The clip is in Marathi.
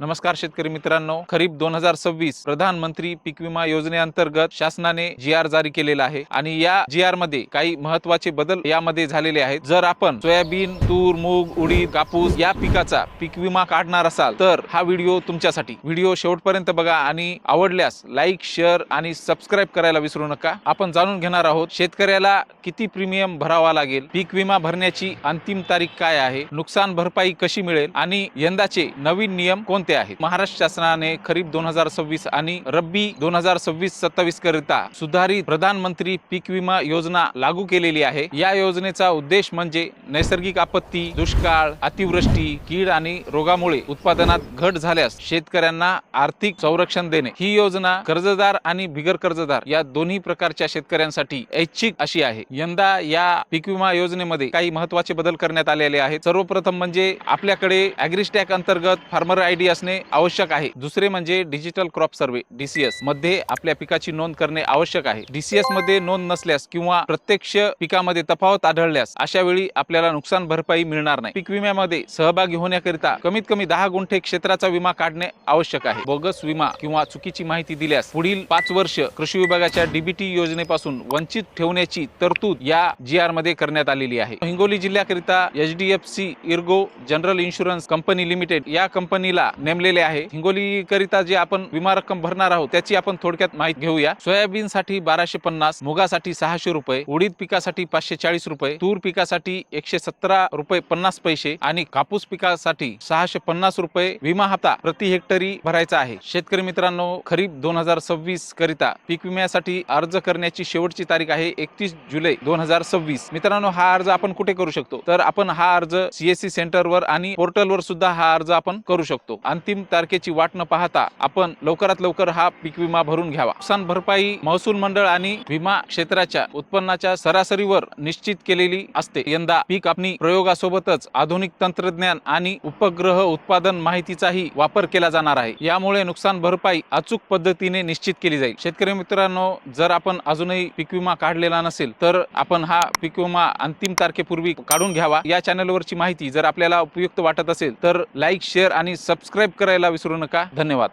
नमस्कार शेतकरी मित्रांनो, खरीप 2026 प्रधानमंत्री पीक विमा योजनेअंतर्गत शासनाने जी.आर जारी केलेला आहे आणि या जी.आर मध्ये काही महत्त्वाचे बदल यामध्ये झालेले आहेत। जर आपण सोयाबीन, तूर, मूग, उडीद, कापूस या पिकाचा पीक विमा काढणार असाल तर हा व्हिडिओ तुमच्यासाठी। व्हिडिओ शेवटपर्यंत बघा आणि आवडल्यास लाईक, शेअर आणि सबस्क्राइब करायला विसरू नका। आपण जाणून घेणार आहोत शेतकऱ्याला किती प्रीमियम भरावा लागेल, पीक विमा भरण्याची अंतिम तारीख काय आहे, नुकसान भरपाई कशी मिळेल आणि यंदाचे नवीन नियम कोणते आहेत। महाराष्ट्र शासनाने खरीप 2026 आणि रब्बी 2026-27 करिता सुधारित प्रधानमंत्री पीक विमा योजना लागू केलेली आहे। या योजनेचा उद्देश म्हणजे नैसर्गिक आपत्ती, दुष्काळ, अतिवृष्टी, कीड आणि रोगामुळे उत्पादनात घट झाल्यास शेतकऱ्यांना आर्थिक संरक्षण देणे। ही योजना कर्जदार आणि बिगर कर्जदार या दोन्ही प्रकारच्या शेतकऱ्यांसाठी ऐच्छिक अशी आहे। यंदा या पीक विमा योजनेमध्ये काही महत्त्वाचे बदल करण्यात आलेले आहेत। सर्वप्रथम म्हणजे आपल्याकडे ॲग्रीस्टॅक अंतर्गत फार्मर आयडी असणे आवश्यक आहे। दुसरे म्हणजे डिजिटल क्रॉप सर्व्हे DCS मध्ये आपल्या पिकाची नोंद करणे आवश्यक आहे। DCS मध्ये नोंद नसल्यास किंवा प्रत्यक्ष पिकामध्ये तफावत आढळल्यास अशा वेळी आपल्याला नुकसान भरपाई मिळणार नाही। पीक विम्यामध्ये सहभागी होण्याकरिता कमीत कमी 10 गुंठे क्षेत्राचा विमा काढणे आवश्यक आहे। बोगस विमा किंवा चुकीची माहिती दिल्यास पुढील 5 वर्ष कृषी विभागाच्या DBT योजनेपासून वंचित ठेवण्याची तरतूद या जी.आर मध्ये करण्यात आलेली आहे। हिंगोली जिल्ह्याकरिता HDFC Ergo general insurance company limited या कंपनीला नेमलेले आहे। हिंगोली करिता जे आपण विमा रक्कम भरणार आहोत त्याची आपण थोडक्यात माहिती घेऊया। सोयाबीन साठी 1250, मुगासाठी 600 रुपये, उडीद पिकासाठी 540 रुपये, तूर पिकासाठी 117 रुपये 50 पैसे आणि कापूस पिकासाठी 650 रुपये विमा हप्ता प्रति हेक्टरी भरायचा आहे। शेतकरी मित्रांनो, खरीप 2026 करिता पीक विम्यासाठी अर्ज करण्याची शेवटची तारीख आहे 31 जुलै 2026। मित्रांनो, हा अर्ज आपण कुठे करू शकतो तर आपण हा अर्ज CSC सेंटरवर आणि पोर्टलवर सुद्धा हा अर्ज आपण करू शकतो। अंतिम तारखेची वाट न पाहता आपण लवकरात लवकर हा पीक विमा भरून घ्यावा। नुकसान भरपाई महसूल मंडळ आणि विमा क्षेत्राच्या उत्पन्नाच्या सरासरीवर निश्चित केलेली असते। यंदा पीक कापणी प्रयोगासोबतच आधुनिक तंत्रज्ञान आणि उपग्रह उत्पादन माहितीचाही वापर केला जाणार आहे। यामुळे नुकसान भरपाई अचूक पद्धतीने निश्चित केली जाईल। शेतकरी मित्रांनो, जर आपण अजूनही पीक विमा काढलेला नसेल तर आपण हा पीक विमा अंतिम तारखेपूर्वी काढून घ्यावा। या चॅनलवरची माहिती जर आपल्याला उपयुक्त वाटत असेल तर लाईक, शेअर आणि सबस्क्राइब करायला विसरू नका। धन्यवाद।